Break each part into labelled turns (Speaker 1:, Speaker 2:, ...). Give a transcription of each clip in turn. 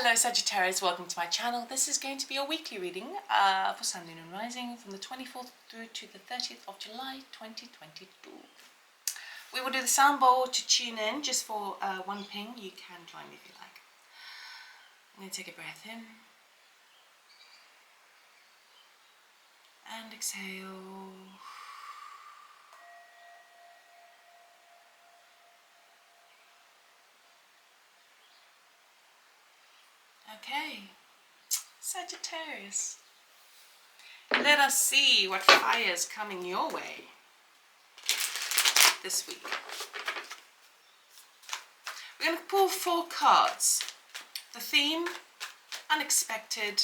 Speaker 1: Hello Sagittarius, welcome to my channel. This is going to be a weekly reading for Sun, Moon and Rising from the 24th through to the 30th of July 2022. We will do the sound bowl to tune in just for one ping. You can join me if you like. I'm going to take a breath in and exhale. Okay, Sagittarius, let us see what fire is coming your way this week. We're going to pull 4 cards. The theme, unexpected,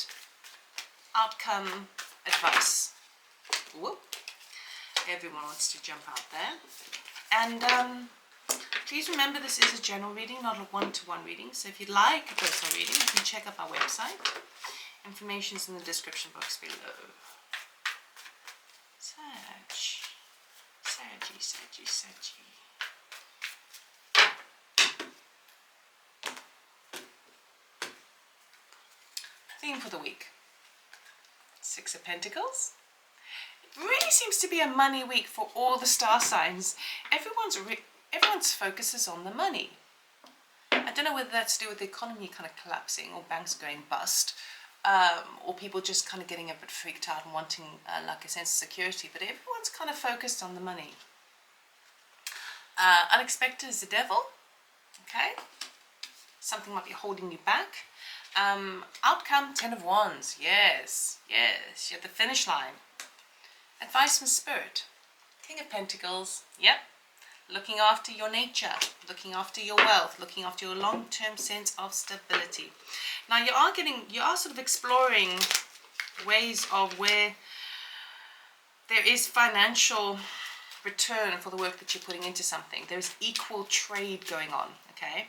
Speaker 1: outcome, advice. Whoop. Everyone wants to jump out there. And please remember this is a general reading, not a one-to-one reading. So if you'd like a personal reading, you can check up our website. Information is in the description box below. Saggy. Theme for the week. 6 of Pentacles. It really seems to be a money week for all the star signs. Everyone's focus is on the money. I don't know whether that's to do with the economy kind of collapsing or banks going bust, or people just kind of getting a bit freaked out and wanting like a sense of security, but everyone's kind of focused on the money. Unexpected is the devil. Okay, something might be holding you back. Outcome, 10 of Wands. Yes, you're at the finish line. Advice from Spirit, King of Pentacles. Yep, looking after your nature, looking after your wealth, looking after your long-term sense of stability. Now you are sort of exploring ways of where there is financial return for the work that you're putting into something. There's equal trade going on, okay?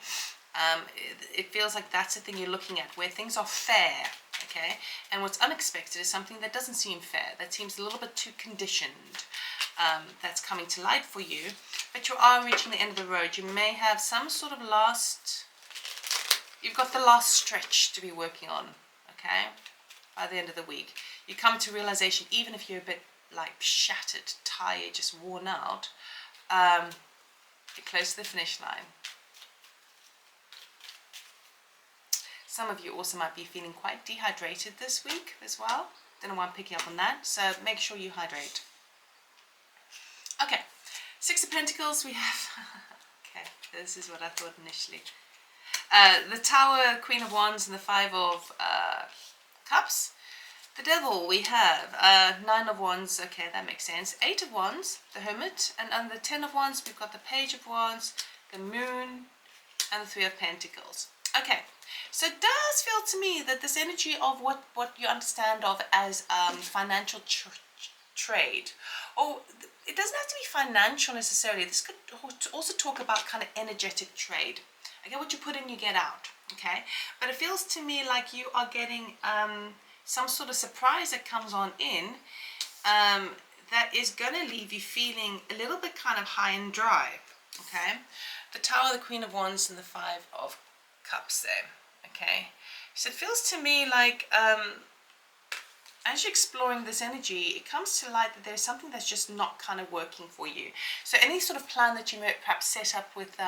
Speaker 1: It feels like that's the thing you're looking at, where things are fair, okay? And what's unexpected is something that doesn't seem fair, that seems a little bit too conditioned, that's coming to light for you. But you are reaching the end of the road. You may have some sort of you've got the last stretch to be working on, okay? By the end of the week. You come to realization, even if you're a bit like shattered, tired, just worn out, you're close to the finish line. Some of you also might be feeling quite dehydrated this week as well. Don't know why I'm picking up on that, so make sure you hydrate. Okay, 6 of Pentacles we have. Okay, this is what I thought initially. The Tower, Queen of Wands, and the 5 of Cups. The Devil we have 9 of Wands. Okay, that makes sense. 8 of Wands, the Hermit, and under the 10 of Wands we've got the Page of Wands, the Moon, and the 3 of Pentacles. Okay, so it does feel to me that this energy of what you understand of as financial trade, or it doesn't have to be financial necessarily. This could also talk about kind of energetic trade. Okay, what you put in, you get out. Okay, but it feels to me like you are getting some sort of surprise that comes on in that is going to leave you feeling a little bit kind of high and dry. Okay, the Tower, the Queen of Wands, and the 5 of Cups there. Okay, so it feels to me like as you're exploring this energy, it comes to light that there's something that's just not kind of working for you. So any sort of plan that you may perhaps set up with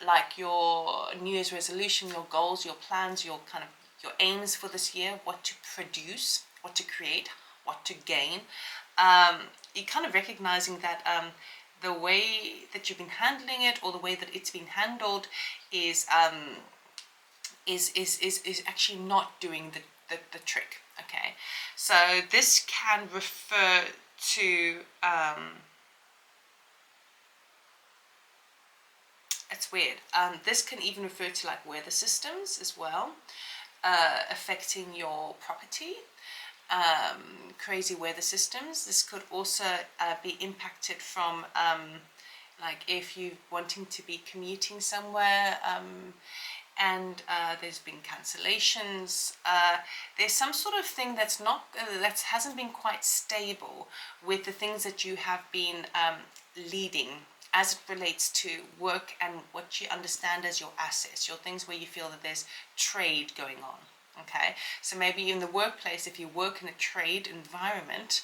Speaker 1: like your New Year's resolution, your goals, your plans, your aims for this year, what to produce, what to create, what to gain, you're kind of recognizing that the way that you've been handling it, or the way that it's been handled, is actually not doing the trick. Okay, so this can refer to it's weird. This can even refer to like weather systems as well, affecting your property. Crazy weather systems. This could also be impacted from like if you're wanting to be commuting somewhere, and there's been cancellations. There's some sort of thing that hasn't been quite stable with the things that you have been leading as it relates to work and what you understand as your assets, your things where you feel that there's trade going on. Okay, so maybe in the workplace, if you work in a trade environment,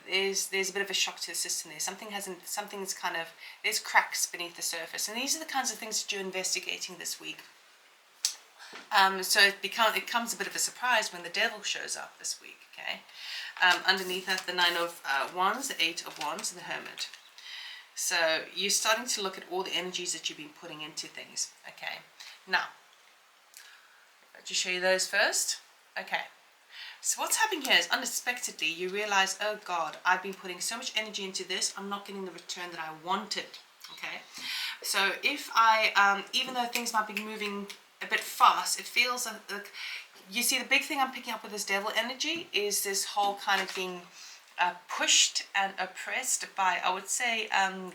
Speaker 1: there's a bit of a shock to the system there. Something's kind of, there's cracks beneath the surface, and these are the kinds of things that you're investigating this week. So it comes a bit of a surprise when the devil shows up this week. Okay, underneath that, the 9 of Wands, the 8 of Wands, and the Hermit. So you're starting to look at all the energies that you've been putting into things. Okay, now, to show you those first. Okay, so what's happening here is unexpectedly you realize, oh God, I've been putting so much energy into this, I'm not getting the return that I wanted. Okay, so if I, even though things might be moving a bit fast, it feels like, you see, the big thing I'm picking up with this devil energy is this whole kind of being pushed and oppressed by, I would say,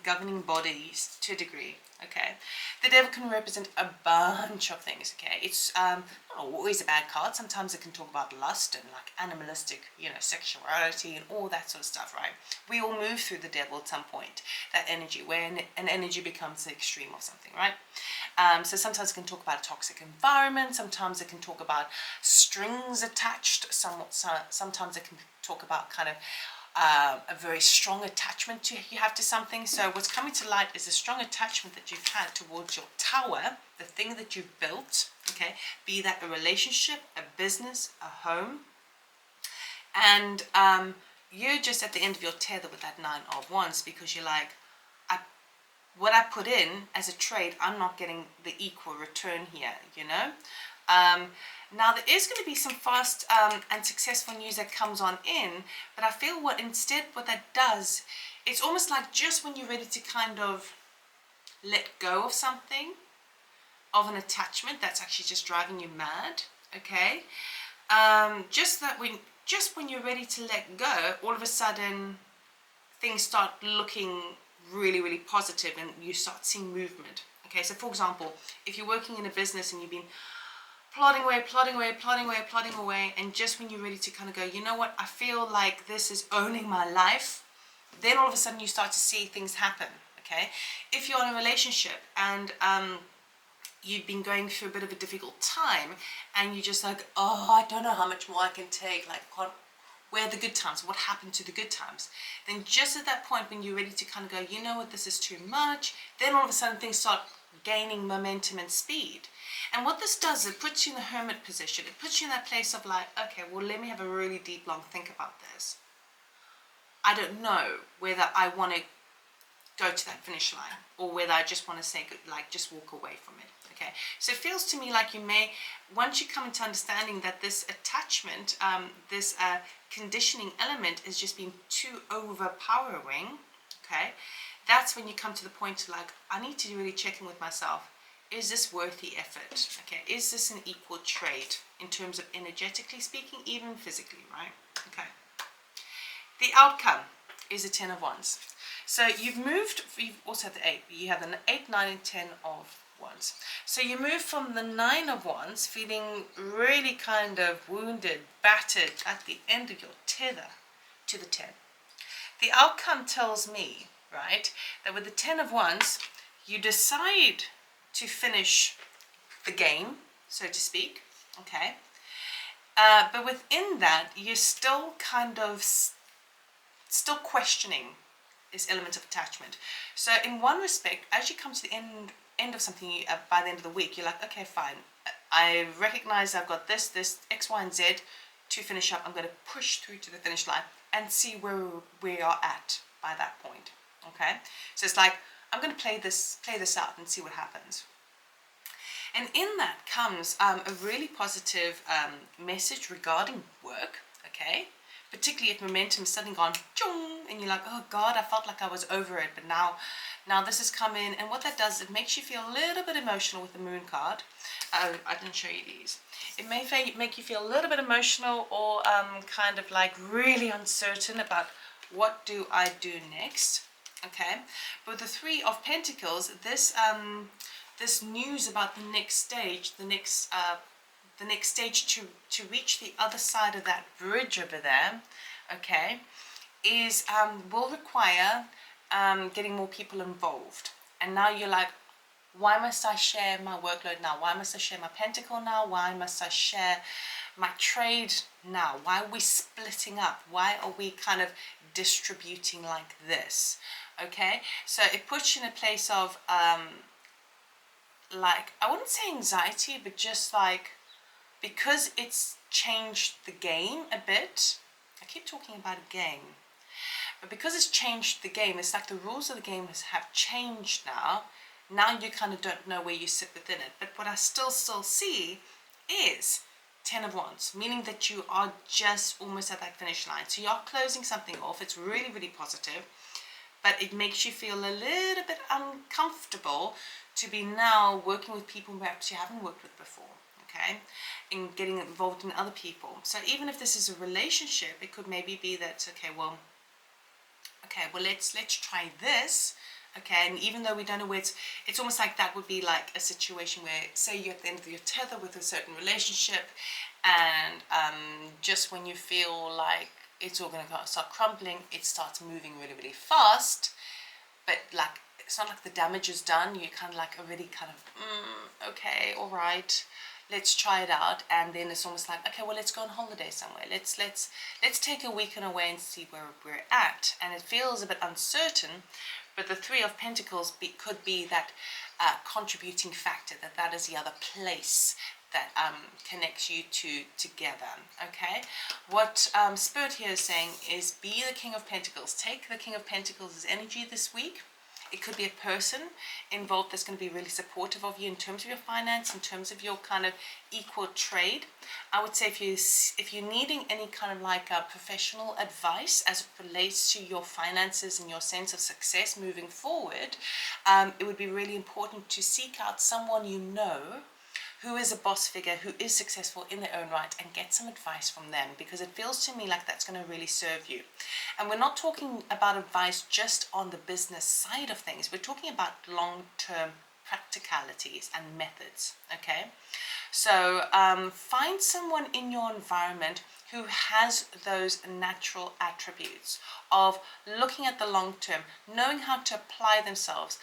Speaker 1: governing bodies to a degree. Okay, the devil can represent a bunch of things. Okay, it's not always a bad card. Sometimes it can talk about lust and like animalistic, sexuality and all that sort of stuff, right? We all move through the devil at some point, that energy, where an energy becomes the extreme of something, right? So sometimes it can talk about a toxic environment. Sometimes it can talk about strings attached. Sometimes it can talk about kind of a very strong attachment you have to something. So what's coming to light is a strong attachment that you've had towards your tower, the thing that you've built. Okay, be that a relationship, a business, a home, and you're just at the end of your tether with that 9 of Wands, because you're like, what I put in as a trade, I'm not getting the equal return here, Now, there is going to be some fast and successful news that comes on in, but I feel what that does, it's almost like just when you're ready to kind of let go of something, of an attachment that's actually just driving you mad, okay? Just when you're ready to let go, all of a sudden things start looking really, really positive and you start seeing movement. Okay, so for example, if you're working in a business and you've been plodding away, and just when you're ready to kind of go, you know what, I feel like this is owning my life, then all of a sudden you start to see things happen. Okay, if you're in a relationship and you've been going through a bit of a difficult time and you're just like, oh, I don't know how much more I can take, like, where are the good times? What happened to the good times? Then just at that point when you're ready to kind of go, you know what, this is too much, then all of a sudden things start gaining momentum and speed. And what this does, it puts you in the hermit position. It puts you in that place of like, okay, well, let me have a really deep, long think about this. I don't know whether I want to go to that finish line or whether I just want to say, just walk away from it. Okay, so it feels to me like you may, once you come into understanding that this attachment, this conditioning element is just being too overpowering, okay, that's when you come to the point of like, I need to really check in with myself. Is this worth the effort? Okay, is this an equal trade in terms of energetically speaking, even physically, right? Okay. The outcome is a 10 of Wands. So you've also have the 8, you have the 8, 9, and 10 of Wands. So you move from the 9 of Wands, feeling really kind of wounded, battered at the end of your tether, to the 10. The outcome tells me, right, that with the 10 of Wands, you decide to finish the game, so to speak, okay? But within that, you're still kind of still questioning this element of attachment. So in one respect, as you come to the end of something, by the end of the week, you're like, okay, fine. I recognize I've got this, X, Y, and Z to finish up. I'm going to push through to the finish line and see where we are at by that point. Okay? So it's like, I'm going to play this out and see what happens. And in that comes a really positive message regarding work, okay? Particularly if momentum is suddenly gone, chung, and you're like, oh God, I felt like I was over it, but now this has come in. And what that does, it makes you feel a little bit emotional with the moon card. I didn't show you these. It may make you feel a little bit emotional or kind of like really uncertain about what do I do next, okay? But the 3 of Pentacles, this news about the next stage, the next stage to reach the other side of that bridge over there, okay, is will require getting more people involved. And now you're like, why must I share my workload now? Why must I share my pentacle now? Why must I share my trade now? Why are we splitting up? Why are we kind of distributing like this? Okay, so it puts you in a place of like, I wouldn't say anxiety, but just like, because it's changed the game a bit. I keep talking about a game, but because it's changed the game, it's like the rules of the game have changed now. Now you kind of don't know where you sit within it. But what I still see is 10 of Wands, meaning that you are just almost at that finish line. So you're closing something off. It's really, really positive, but it makes you feel a little bit uncomfortable to be now working with people perhaps you haven't worked with before, okay, and getting involved in other people. So even if this is a relationship, it could maybe be that, okay, well, let's try this. Okay, and even though we don't know where it's almost like that would be like a situation where, say you're at the end of your tether with a certain relationship, and just when you feel like it's all going to start crumbling, it starts moving really, really fast, but like, it's not like the damage is done. You're kind of like already kind of, okay, all right, let's try it out. And then it's almost like, okay, well, let's go on holiday somewhere. Let's take a weekend away and see where we're at. And it feels a bit uncertain, but the Three of Pentacles could be that contributing factor, that is the other place that connects you two together. Okay, what Spirit here is saying is, be the King of Pentacles. Take the King of Pentacles' energy this week. It could be a person involved that's going to be really supportive of you in terms of your finance, in terms of your kind of equal trade. I would say if you're needing any kind of like professional advice as it relates to your finances and your sense of success moving forward, it would be really important to seek out someone you know who is a boss figure, who is successful in their own right, and get some advice from them, because it feels to me like that's going to really serve you. And we're not talking about advice just on the business side of things. We're talking about long-term practicalities and methods, okay? So find someone in your environment who has those natural attributes of looking at the long term, knowing how to apply themselves,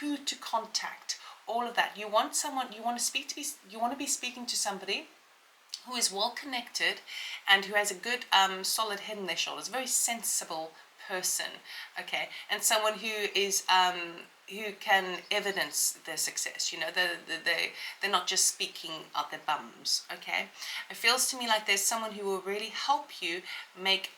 Speaker 1: who to contact, all of that. You want someone, you want to be speaking to somebody who is well connected and who has a good solid head on their shoulders, a very sensible person, okay, and someone who is who can evidence their success. You know, they're not just speaking out their bums, okay. It feels to me like there's someone who will really help you make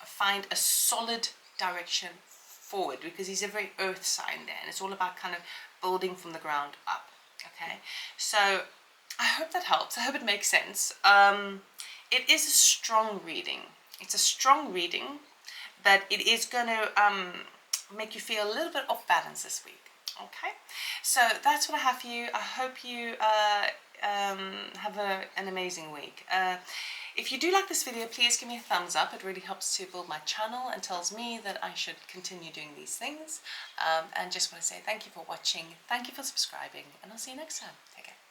Speaker 1: find a solid direction forward, because he's a very earth sign there, and it's all about kind of building from the ground up, okay. So I hope that helps. I hope it makes sense. It is a strong reading. It's a strong reading, but it is going to make you feel a little bit off balance this week, okay. So that's what I have for you. I hope you have an amazing week. If you do like this video, please give me a thumbs up. It really helps to build my channel and tells me that I should continue doing these things. And just want to say thank you for watching. Thank you for subscribing, and I'll see you next time. Take care.